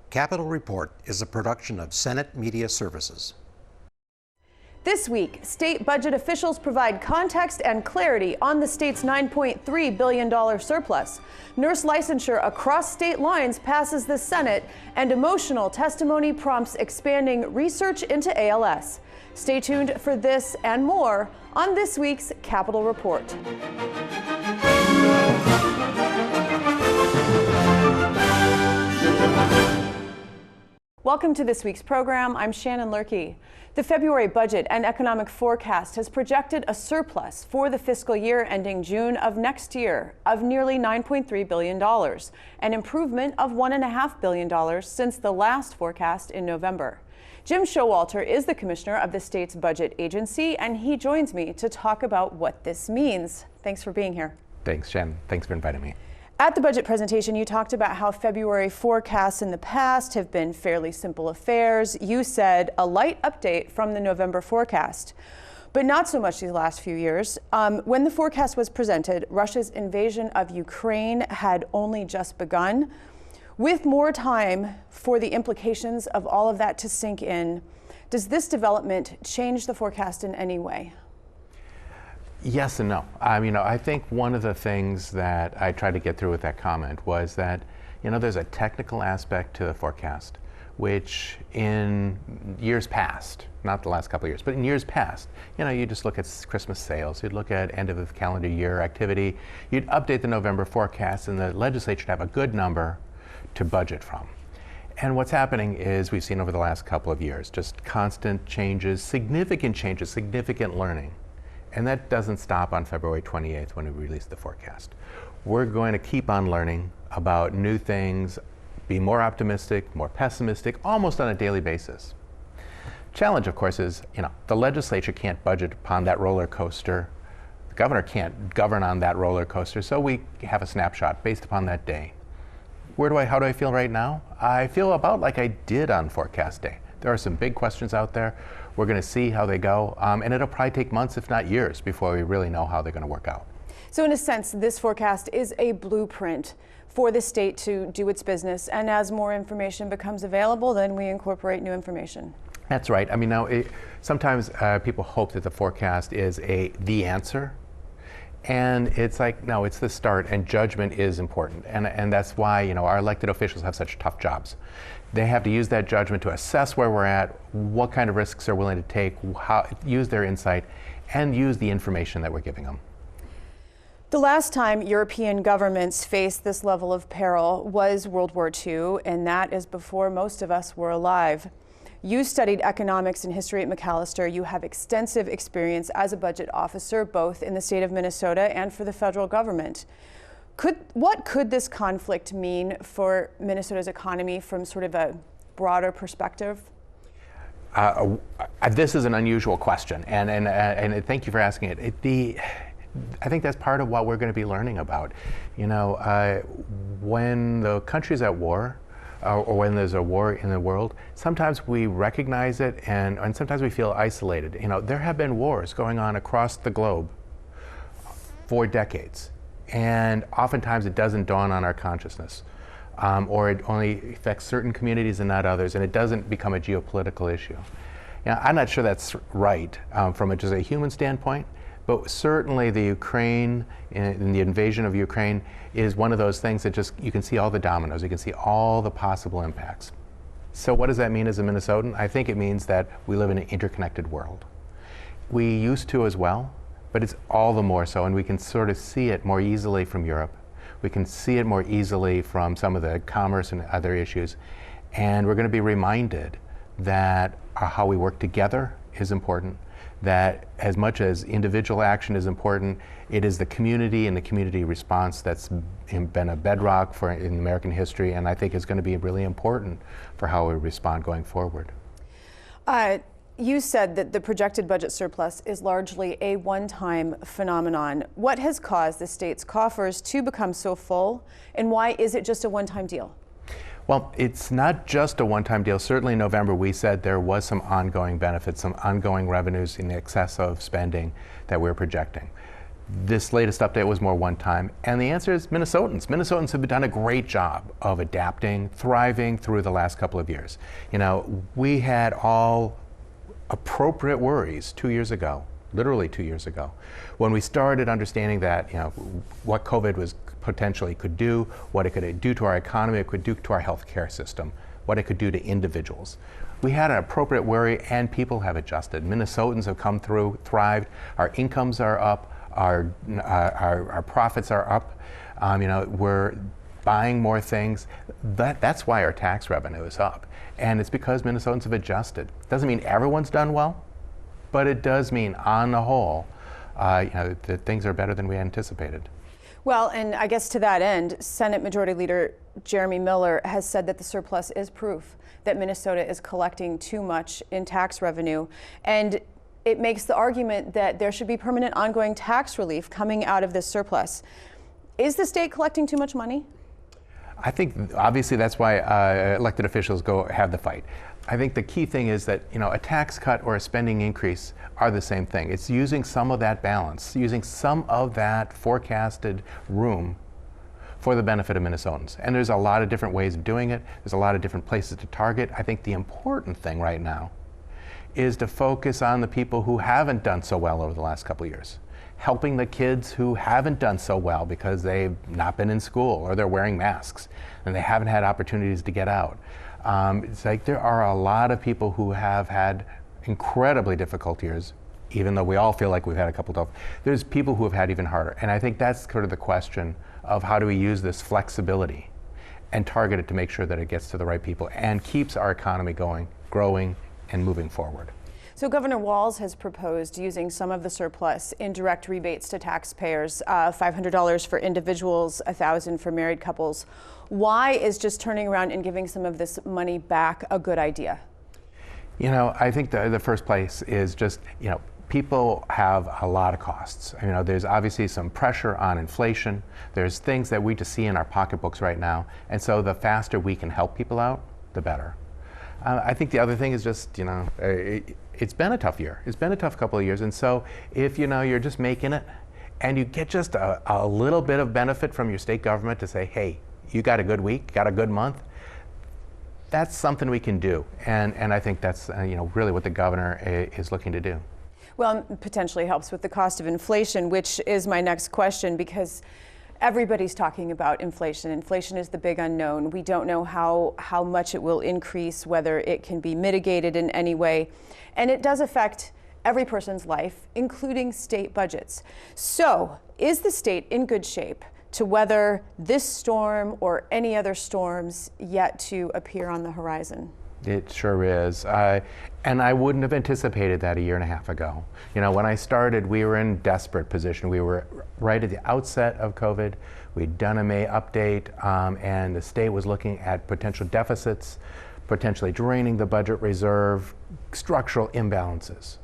Capitol Report is a production of Senate Media Services. This week, state budget officials provide context and clarity on the state's $9.3 billion surplus. Nurse licensure across state lines passes the Senate, and emotional testimony prompts expanding research into ALS. Stay tuned for this and more on this week's Capitol Report. Welcome to this week's program. I'm Shannon Loehrke. The February budget and economic forecast has projected a surplus for the fiscal year ending June of next year of nearly $9.3 billion, an improvement of $1.5 billion since the last forecast in November. Jim Schowalter is the commissioner of the state's budget agency, and he joins me to talk about what this means. Thanks for being here. Thanks, Jen. Thanks for inviting me. At the budget presentation, you talked about how February forecasts in the past have been fairly simple affairs. You said a light update from the November forecast, but not so much these last few years. When the forecast was presented, Russia's invasion of Ukraine had only just begun. With more time for the implications of all of that to sink in, does this development change the forecast in any way? Yes and no. I think one of the things that I tried to get through with that comment was that, there's a technical aspect to the forecast, which in years past, not the last couple of years, but in years past, you just look at Christmas sales, you'd look at end of the calendar year activity, you'd update the November forecast, and the legislature would have a good number to budget from. And what's happening is we've seen over the last couple of years, just constant changes, significant learning. And that doesn't stop on February 28th when we release the forecast. We're going to keep on learning about new things, be more optimistic, more pessimistic, almost on a daily basis. Challenge, of course, is, the legislature can't budget upon that roller coaster. The governor can't govern on that roller coaster, so we have a snapshot based upon that day. How do I feel right now? I feel about like I did on forecast day. There are some big questions out there. We're going to see how they go, and it'll probably take months, if not years, before we really know how they're going to work out. So in a sense, this forecast is a blueprint for the state to do its business, and as more information becomes available, then we incorporate new information. That's right. Sometimes people hope that the forecast is the answer, and it's like, no, it's the start, and judgment is important, and that's why our elected officials have such tough jobs. They have to use that judgment to assess where we're at, what kind of risks they're willing to take, use their insight, and use the information that we're giving them. The last time European governments faced this level of peril was World War II, and that is before most of us were alive. You studied economics and history at Macalester. You have extensive experience as a budget officer, both in the state of Minnesota and for the federal government. What could this conflict mean for Minnesota's economy from sort of a broader perspective? This is an unusual question, and thank you for asking it. I think that's part of what we're going to be learning about. When the country's at war, or when there's a war in the world, sometimes we recognize it, and sometimes we feel isolated. There have been wars going on across the globe for decades. And oftentimes it doesn't dawn on our consciousness, or it only affects certain communities and not others, and it doesn't become a geopolitical issue. I'm not sure that's right from just a human standpoint, but certainly the Ukraine and the invasion of Ukraine is one of those things that you can see all the dominoes, you can see all the possible impacts. So what does that mean as a Minnesotan? I think it means that we live in an interconnected world. We used to as well, but it's all the more so, and we can sort of see it more easily from Europe. We can see it more easily from some of the commerce and other issues. And we're going to be reminded that how we work together is important, that as much as individual action is important, it is the community and the community response that's been a bedrock in American history, and I think is going to be really important for how we respond going forward. You said that the projected budget surplus is largely a one-time phenomenon. What has caused the state's coffers to become so full, and why is it just a one-time deal? Well, it's not just a one-time deal. Certainly in November, we said there was some ongoing benefits, some ongoing revenues in excess of spending that we're projecting. This latest update was more one time. And the answer is Minnesotans. Minnesotans have done a great job of adapting, thriving through the last couple of years. We had all appropriate worries 2 years ago, literally 2 years ago, when we started understanding that, what COVID was potentially could do, what it could do to our economy, it could do to our healthcare system, what it could do to individuals. We had an appropriate worry, and people have adjusted. Minnesotans have come through, thrived. Our incomes are up. Our profits are up. We're buying more things. That's why our tax revenue is up. And it's because Minnesotans have adjusted. Doesn't mean everyone's done well, but it does mean, on the whole, that things are better than we anticipated. Well, and I guess to that end, Senate Majority Leader Jeremy Miller has said that the surplus is proof that Minnesota is collecting too much in tax revenue. And it makes the argument that there should be permanent ongoing tax relief coming out of this surplus. Is the state collecting too much money? I think obviously that's why elected officials go have the fight. I think the key thing is that a tax cut or a spending increase are the same thing. It's using some of that balance, using some of that forecasted room for the benefit of Minnesotans. And there's a lot of different ways of doing it. There's a lot of different places to target. I think the important thing right now is to focus on the people who haven't done so well over the last couple of years. Helping the kids who haven't done so well because they've not been in school or they're wearing masks and they haven't had opportunities to get out. It's like there are a lot of people who have had incredibly difficult years, even though we all feel like we've had a couple tough. There's people who have had even harder. And I think that's sort of the question of how do we use this flexibility and target it to make sure that it gets to the right people and keeps our economy going, growing, and moving forward. So Governor Walz has proposed using some of the surplus in direct rebates to taxpayers, $500 for individuals, $1,000 for married couples. Why is just turning around and giving some of this money back a good idea? I think the first place is just, people have a lot of costs. There's obviously some pressure on inflation. There's things that we just see in our pocketbooks right now. And so the faster we can help people out, the better. I think the other thing is just, it's been a tough year. It's been a tough couple of years. And so if, you're just making it and you get just a little bit of benefit from your state government to say, hey, you got a good week, got a good month, that's something we can do. And I think that's, really what the governor is looking to do. Well, potentially helps with the cost of inflation, which is my next question, because everybody's talking about inflation. Inflation is the big unknown. We don't know how much it will increase, whether it can be mitigated in any way. And it does affect every person's life, including state budgets. So, is the state in good shape to weather this storm or any other storms yet to appear on the horizon? It sure is. And I wouldn't have anticipated that a year and a half ago. When I started, we were in desperate position. We were right at the outset of COVID. We'd done a May update, and the state was looking at potential deficits, potentially draining the budget reserve, structural imbalances.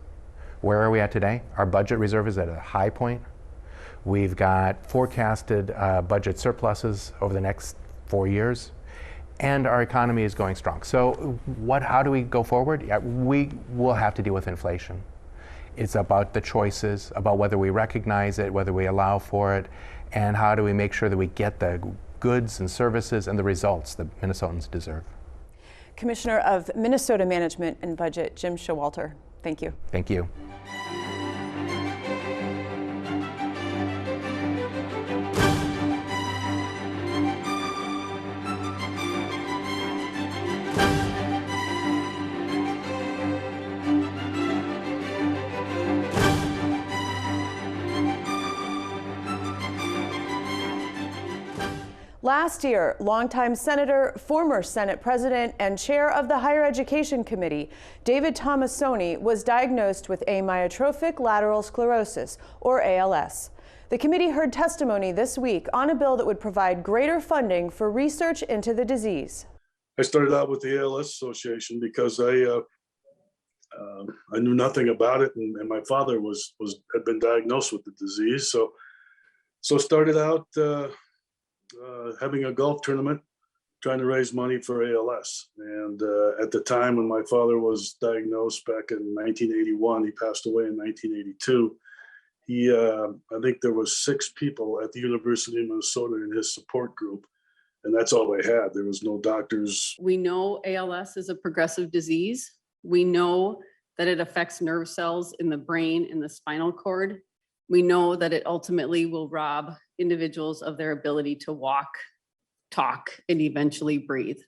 Where are we at today? Our budget reserve is at a high point. We've got forecasted budget surpluses over the next 4 years. And our economy is going strong. So how do we go forward? Yeah, we will have to deal with inflation. It's about the choices, about whether we recognize it, whether we allow for it, and how do we make sure that we get the goods and services and the results that Minnesotans deserve. Commissioner of Minnesota Management and Budget, Jim Schowalter, thank you. Thank you. Last year, longtime senator, former Senate president, and chair of the Higher Education Committee, David Tomassoni, was diagnosed with amyotrophic lateral sclerosis, or ALS. The committee heard testimony this week on a bill that would provide greater funding for research into the disease. I started out with the ALS Association because I knew nothing about it, and my father had been diagnosed with the disease. So started out having a golf tournament, trying to raise money for ALS. And at the time when my father was diagnosed back in 1981, he passed away in 1982. I think there was 6 people at the University of Minnesota in his support group, and that's all they had. There was no doctors. We know ALS is a progressive disease. We know that it affects nerve cells in the brain and the spinal cord. We know that it ultimately will rob individuals of their ability to walk, talk, and eventually breathe.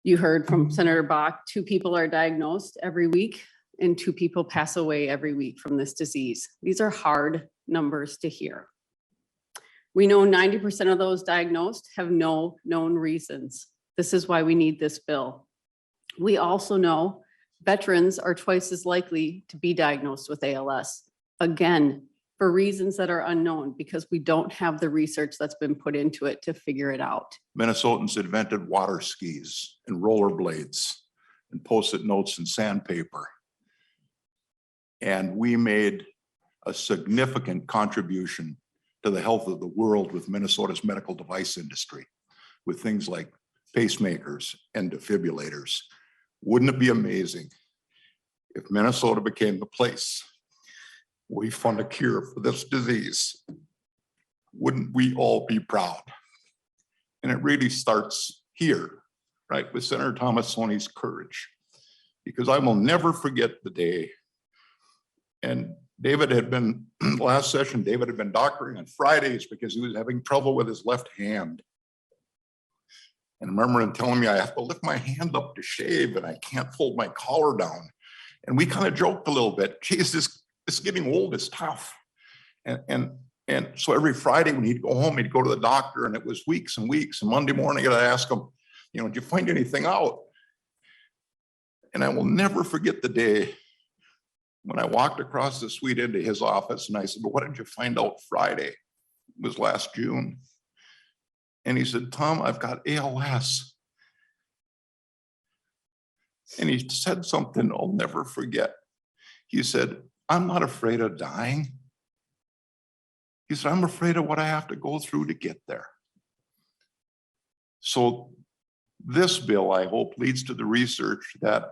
You heard from Senator Bach, 2 people are diagnosed every week and 2 people pass away every week from this disease. These are hard numbers to hear. We know 90% of those diagnosed have no known reasons. This is why we need this bill. We also know veterans are twice as likely to be diagnosed with ALS. Again, for reasons that are unknown, because we don't have the research that's been put into it to figure it out. Minnesotans invented water skis and rollerblades and Post-it notes and sandpaper. And we made a significant contribution to the health of the world with Minnesota's medical device industry, with things like pacemakers and defibrillators. Wouldn't it be amazing if Minnesota became the place we fund a cure for this disease? Wouldn't we all be proud? And it really starts here, right, with Senator Tomassoni's courage, because I will never forget the day. And David had been, last session, David had been doctoring on Fridays because he was having trouble with his left hand. And I remember him telling me I have to lift my hand up to shave and I can't fold my collar down. And we kind of joked a little bit. Geez, this getting old is tough. And so every Friday when he'd go home, he'd go to the doctor, and it was weeks and weeks. And Monday morning, I'd ask him, did you find anything out? And I will never forget the day when I walked across the suite into his office and I said, well, what did you find out Friday? It was last June. And he said, Tom, I've got ALS. And he said something I'll never forget. He said, I'm not afraid of dying. He said, I'm afraid of what I have to go through to get there. So this bill, I hope, leads to the research that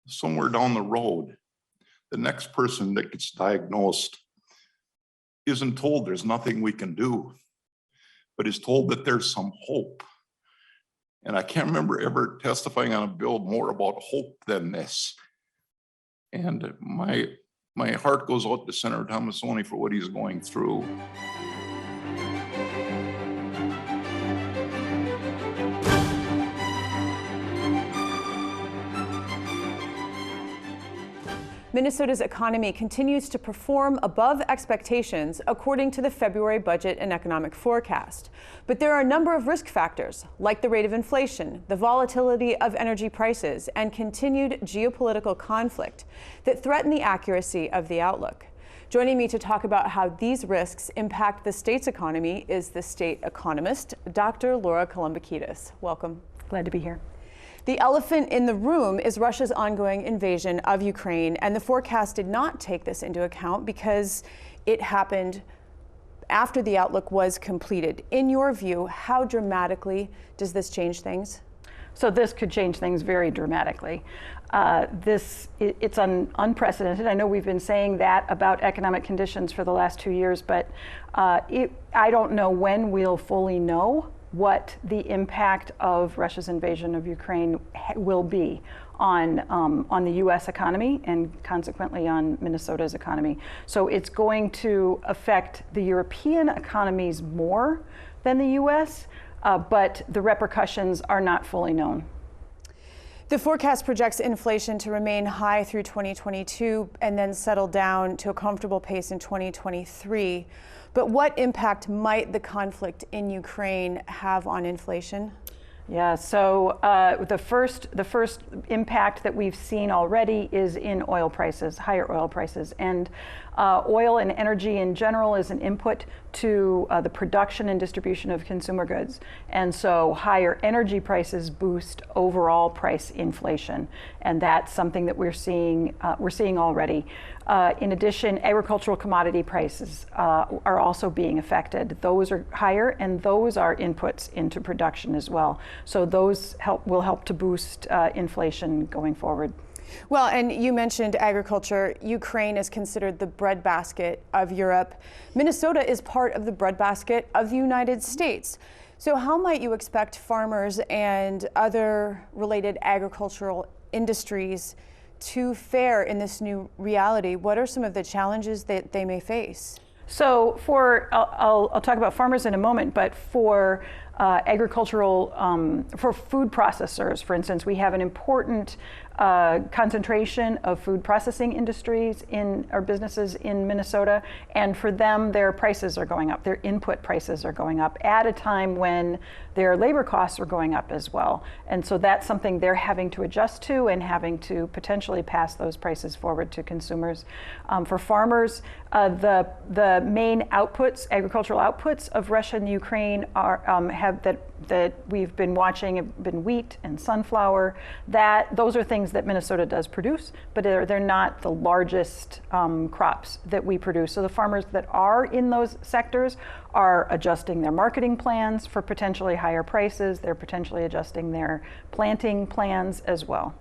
somewhere down the road, the next person that gets diagnosed isn't told there's nothing we can do, but is told that there's some hope. And I can't remember ever testifying on a bill more about hope than this. And my heart goes out to Senator Tomassoni for what he's going through. Minnesota's economy continues to perform above expectations according to the February budget and economic forecast. But there are a number of risk factors, like the rate of inflation, the volatility of energy prices, and continued geopolitical conflict that threaten the accuracy of the outlook. Joining me to talk about how these risks impact the state's economy is the State Economist, Dr. Laura Kalambokidis. Welcome. Glad to be here. The elephant in the room is Russia's ongoing invasion of Ukraine, and the forecast did not take this into account because it happened after the outlook was completed. In your view, how dramatically does this change things? So this could change things very dramatically. It's unprecedented. I know we've been saying that about economic conditions for the last 2 years, but I don't know when we'll fully know what the impact of Russia's invasion of Ukraine will be on the U.S. economy and consequently on Minnesota's economy. So it's going to affect the European economies more than the U.S., but the repercussions are not fully known. The forecast projects inflation to remain high through 2022 and then settle down to a comfortable pace in 2023. But what impact might the conflict in Ukraine have on inflation? Yeah, so the first impact that we've seen already is in oil prices, higher oil prices. And oil and energy in general is an input to the production and distribution of consumer goods. And so higher energy prices boost overall price inflation. And that's something that we're seeing already. In addition, agricultural commodity prices are also being affected. Those are higher, and those are inputs into production as well. So those will help to boost inflation going forward. Well, and you mentioned agriculture. Ukraine is considered the breadbasket of Europe. Minnesota is part of the breadbasket of the United States. So how might you expect farmers and other related agricultural industries to fare in this new reality? What are some of the challenges that they may face? So I'll talk about farmers in a moment, but for agricultural, for food processors, for instance, we have an important concentration of food processing industries in our businesses in Minnesota, and for them, their prices are going up. Their input prices are going up at a time when their labor costs are going up as well. And so that's something they're having to adjust to and having to potentially pass those prices forward to consumers. For farmers, the main outputs, agricultural outputs of Russia and Ukraine are that we've been watching have been wheat and sunflower. Those are things that Minnesota does produce, but they're not the largest crops that we produce. So the farmers that are in those sectors are adjusting their marketing plans for potentially higher prices. They're potentially adjusting their planting plans as well.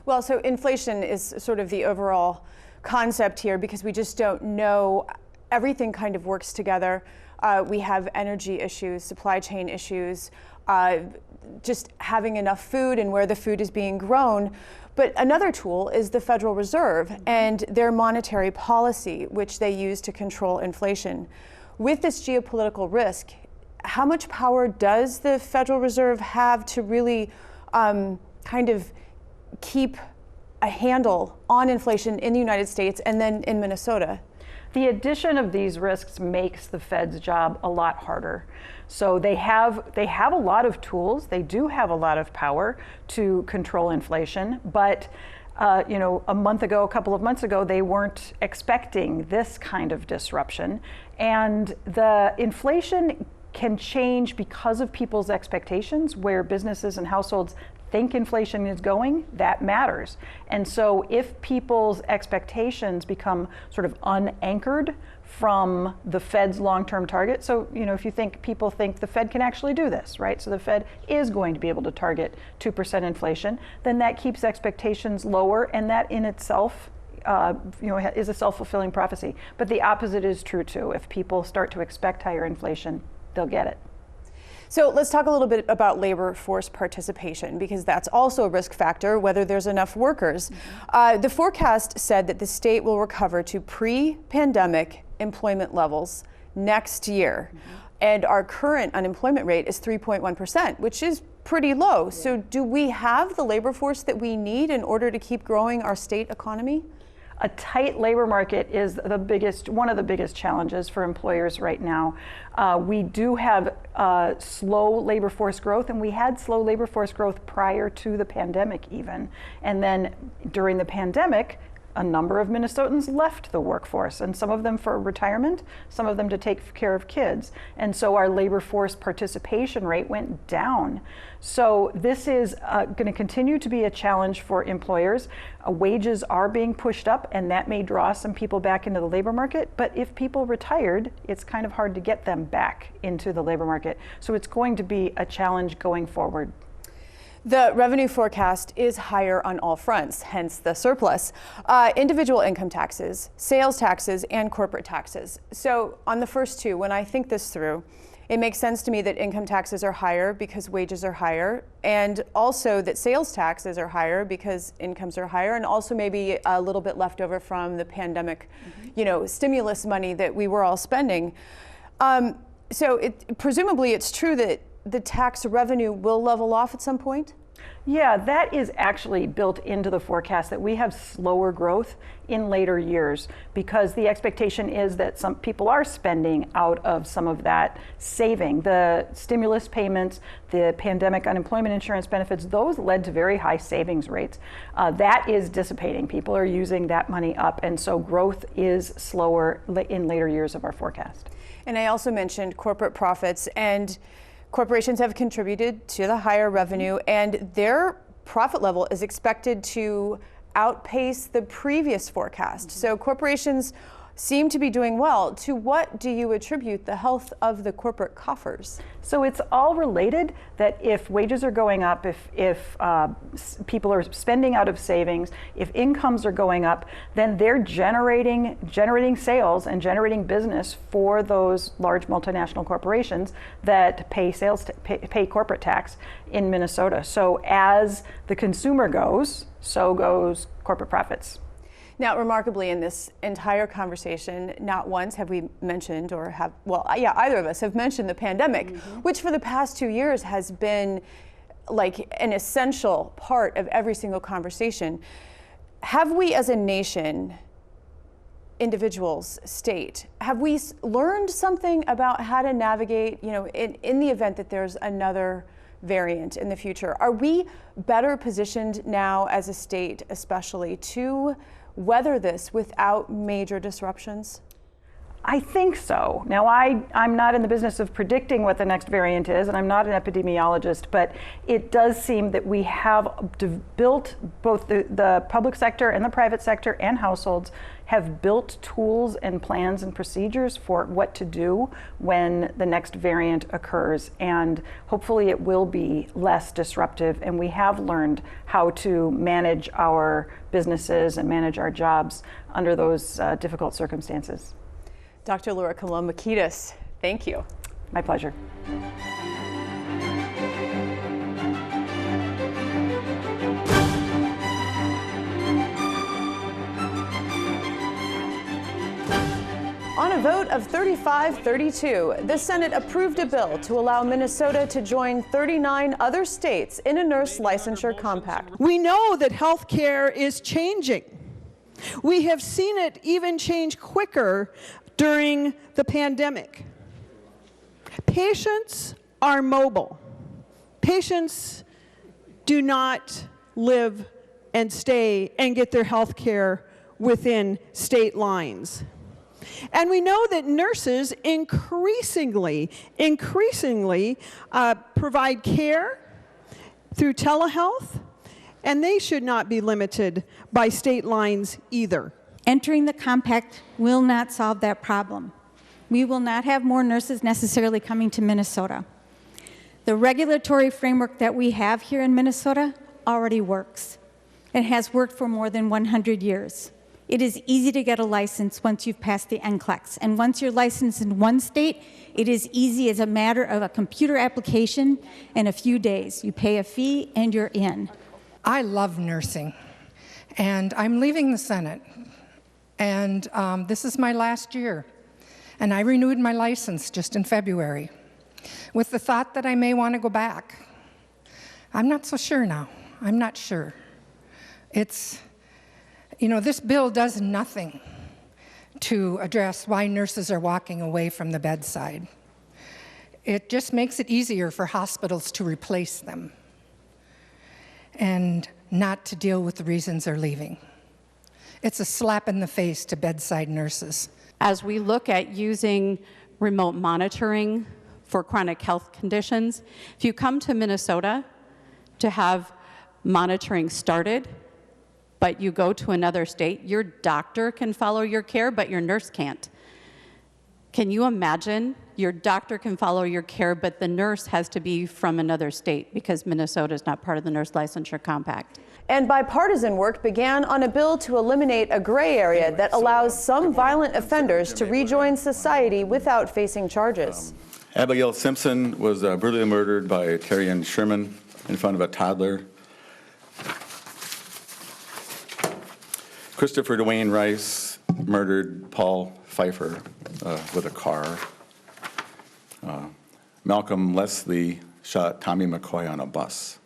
Well, so inflation is sort of the overall concept here because we just don't know. Everything kind of works together. We have energy issues, supply chain issues, just having enough food and where the food is being grown. But another tool is the Federal Reserve and their monetary policy, which they use to control inflation. With this geopolitical risk, how much power does the Federal Reserve have to really kind of keep a handle on inflation in the United States and then in Minnesota? The addition of these risks makes the Fed's job a lot harder. So they have a lot of tools. They do have a lot of power to control inflation, but a couple of months ago, they weren't expecting this kind of disruption. And the inflation can change because of people's expectations, where businesses and households think inflation is going, that matters. And so if people's expectations become sort of unanchored from the Fed's long-term target, so if people think the Fed can actually do this, right? So the Fed is going to be able to target 2% inflation, then that keeps expectations lower, and that in itself is a self-fulfilling prophecy. But the opposite is true too. If people start to expect higher inflation, they'll get it. So let's talk a little bit about labor force participation, because that's also a risk factor, whether there's enough workers. The forecast said that the state will recover to pre-pandemic employment levels next year. And our current unemployment rate is 3.1%, which is pretty low. Yeah. So do we have the labor force that we need in order to keep growing our state economy? A tight labor market is one of the biggest challenges for employers right now. We do have slow labor force growth, and we had slow labor force growth prior to the pandemic even. And then during the pandemic, a number of Minnesotans left the workforce, and some of them for retirement, some of them to take care of kids. And so our labor force participation rate went down. So this is going to continue to be a challenge for employers. Wages are being pushed up, and that may draw some people back into the labor market. But if people retired, it's kind of hard to get them back into the labor market. So it's going to be a challenge going forward. The revenue forecast is higher on all fronts, hence the surplus. Individual income taxes, sales taxes, and corporate taxes. So on the first two, when I think this through, it makes sense to me that income taxes are higher because wages are higher, and also that sales taxes are higher because incomes are higher, and also maybe a little bit left over from the pandemic, stimulus money that we were all spending. Presumably it's true that the tax revenue will level off at some point? Yeah, that is actually built into the forecast, that we have slower growth in later years because the expectation is that some people are spending out of some of that saving. The stimulus payments, the pandemic unemployment insurance benefits, those led to very high savings rates. That is dissipating. People are using that money up, and so growth is slower in later years of our forecast. And I also mentioned corporate profits, and corporations have contributed to the higher revenue, and their profit level is expected to outpace the previous forecast. So corporations seem to be doing well. To what do you attribute the health of the corporate coffers? So it's all related, that if wages are going up, if people are spending out of savings, if incomes are going up, then they're generating sales and generating business for those large multinational corporations that pay pay corporate tax in Minnesota. So as the consumer goes, so goes corporate profits. Now, remarkably, in this entire conversation, not once have we mentioned, or have, well, yeah, either of us have mentioned the pandemic, which for the past 2 years has been like an essential part of every single conversation. Have we as a nation, individuals, state, have we learned something about how to navigate, in the event that there's another variant in the future? Are we better positioned now as a state, especially, to weather this without major disruptions? I think so. Now, I'm not in the business of predicting what the next variant is, and I'm not an epidemiologist, but it does seem that we have built, both the public sector and the private sector and households have built tools and plans and procedures for what to do when the next variant occurs. And hopefully it will be less disruptive, and we have learned how to manage our businesses and manage our jobs under those difficult circumstances. Dr. Laura Kalambokidis, thank you. My pleasure. On a vote of 35-32, the Senate approved a bill to allow Minnesota to join 39 other states in a Nurse Licensure Compact. We know that health care is changing. We have seen it even change quicker during the pandemic. Patients are mobile. Patients do not live and stay and get their health care within state lines. And we know that nurses increasingly provide care through telehealth, and they should not be limited by state lines either. Entering the compact will not solve that problem. We will not have more nurses necessarily coming to Minnesota. The regulatory framework that we have here in Minnesota already works. It has worked for more than 100 years. It is easy to get a license once you've passed the NCLEX. And once you're licensed in one state, it is easy as a matter of a computer application in a few days. You pay a fee and you're in. I love nursing, and I'm leaving the Senate. And this is my last year. And I renewed my license just in February with the thought that I may want to go back. I'm not so sure now. I'm not sure. It's, this bill does nothing to address why nurses are walking away from the bedside. It just makes it easier for hospitals to replace them and not to deal with the reasons they're leaving. It's a slap in the face to bedside nurses. As we look at using remote monitoring for chronic health conditions, if you come to Minnesota to have monitoring started, but you go to another state, your doctor can follow your care, but your nurse can't. Can you imagine? Your doctor can follow your care, but the nurse has to be from another state because Minnesota is not part of the Nurse Licensure Compact. And bipartisan work began on a bill to eliminate a gray area that allows some violent offenders to rejoin society without facing charges. Abigail Simpson was brutally murdered by Terry Ann Sherman in front of a toddler. Christopher Dwayne Rice murdered Paul Pfeiffer with a car. Malcolm Leslie shot Tommy McCoy on a bus.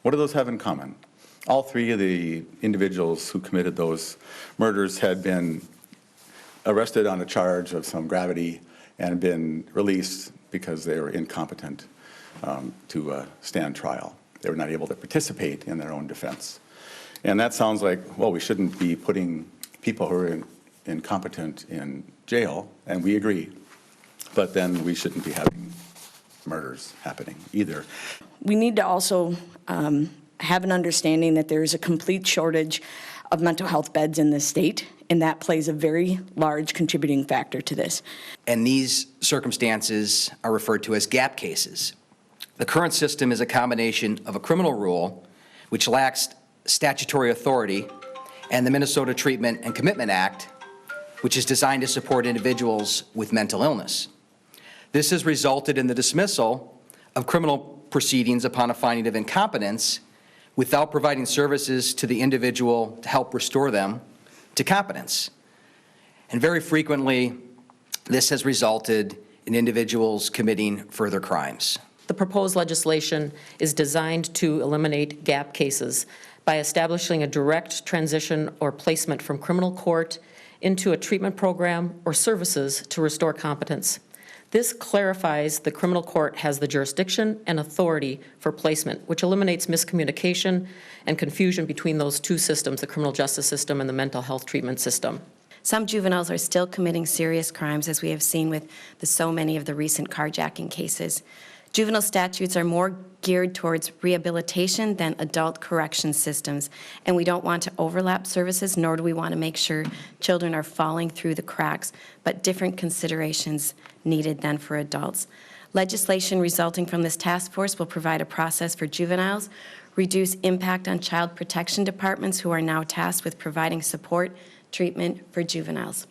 What do those have in common? All three of the individuals who committed those murders had been arrested on a charge of some gravity and been released because they were incompetent to stand trial. They were not able to participate in their own defense. And that sounds like, well, we shouldn't be putting people who are incompetent in jail, and we agree. But then we shouldn't be having murders happening either. We need to also have an understanding that there is a complete shortage of mental health beds in the state, and that plays a very large contributing factor to this. And these circumstances are referred to as gap cases. The current system is a combination of a criminal rule, which lacks statutory authority, and the Minnesota Treatment and Commitment Act, which is designed to support individuals with mental illness. This has resulted in the dismissal of criminal proceedings upon a finding of incompetence without providing services to the individual to help restore them to competence. And very frequently, this has resulted in individuals committing further crimes. The proposed legislation is designed to eliminate gap cases by establishing a direct transition or placement from criminal court into a treatment program or services to restore competence. This clarifies the criminal court has the jurisdiction and authority for placement, which eliminates miscommunication and confusion between those two systems, the criminal justice system and the mental health treatment system. Some juveniles are still committing serious crimes, as we have seen with so many of the recent carjacking cases. Juvenile statutes are more geared towards rehabilitation than adult correction systems, and we don't want to overlap services, nor do we want to make sure children are falling through the cracks, but different considerations needed than for adults. Legislation resulting from this task force will provide a process for juveniles, reduce impact on child protection departments who are now tasked with providing support, treatment for juveniles.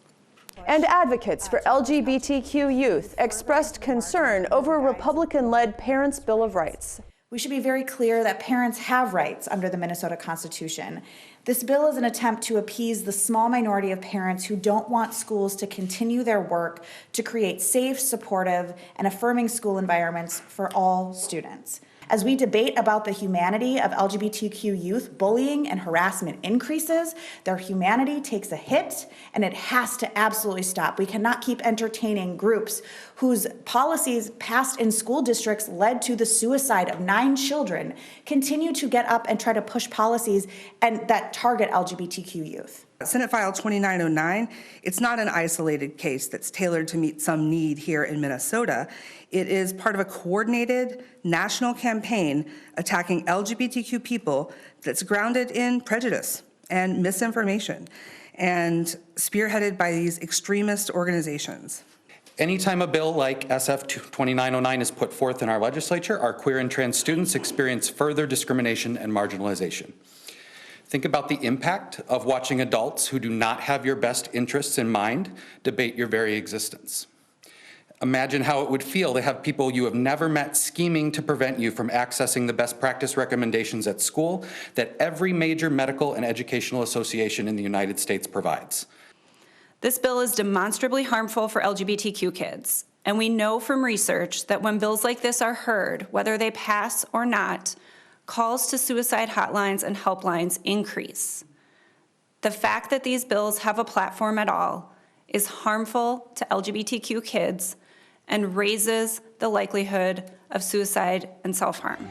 And advocates for LGBTQ youth expressed concern over a Republican-led Parents' Bill of Rights. We should be very clear that parents have rights under the Minnesota Constitution. This bill is an attempt to appease the small minority of parents who don't want schools to continue their work to create safe, supportive, and affirming school environments for all students. As we debate about the humanity of LGBTQ youth, bullying and harassment increases, their humanity takes a hit, and it has to absolutely stop. We cannot keep entertaining groups whose policies passed in school districts led to the suicide of 9 children, continue to get up and try to push policies that target LGBTQ youth. Senate File 2909, it's not an isolated case that's tailored to meet some need here in Minnesota. It is part of a coordinated national campaign attacking LGBTQ people that's grounded in prejudice and misinformation and spearheaded by these extremist organizations. Anytime a bill like SF 2909 is put forth in our legislature, our queer and trans students experience further discrimination and marginalization. Think about the impact of watching adults who do not have your best interests in mind debate your very existence. Imagine how it would feel to have people you have never met scheming to prevent you from accessing the best practice recommendations at school that every major medical and educational association in the United States provides. This bill is demonstrably harmful for LGBTQ kids, and we know from research that when bills like this are heard, whether they pass or not, calls to suicide hotlines and helplines increase. The fact that these bills have a platform at all is harmful to LGBTQ kids and raises the likelihood of suicide and self-harm.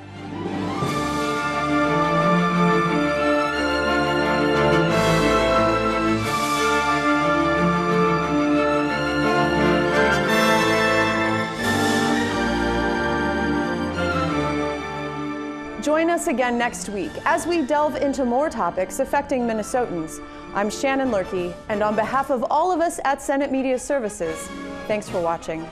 Join us again next week as we delve into more topics affecting Minnesotans. I'm Shannon Loehrke, and on behalf of all of us at Senate Media Services, thanks for watching.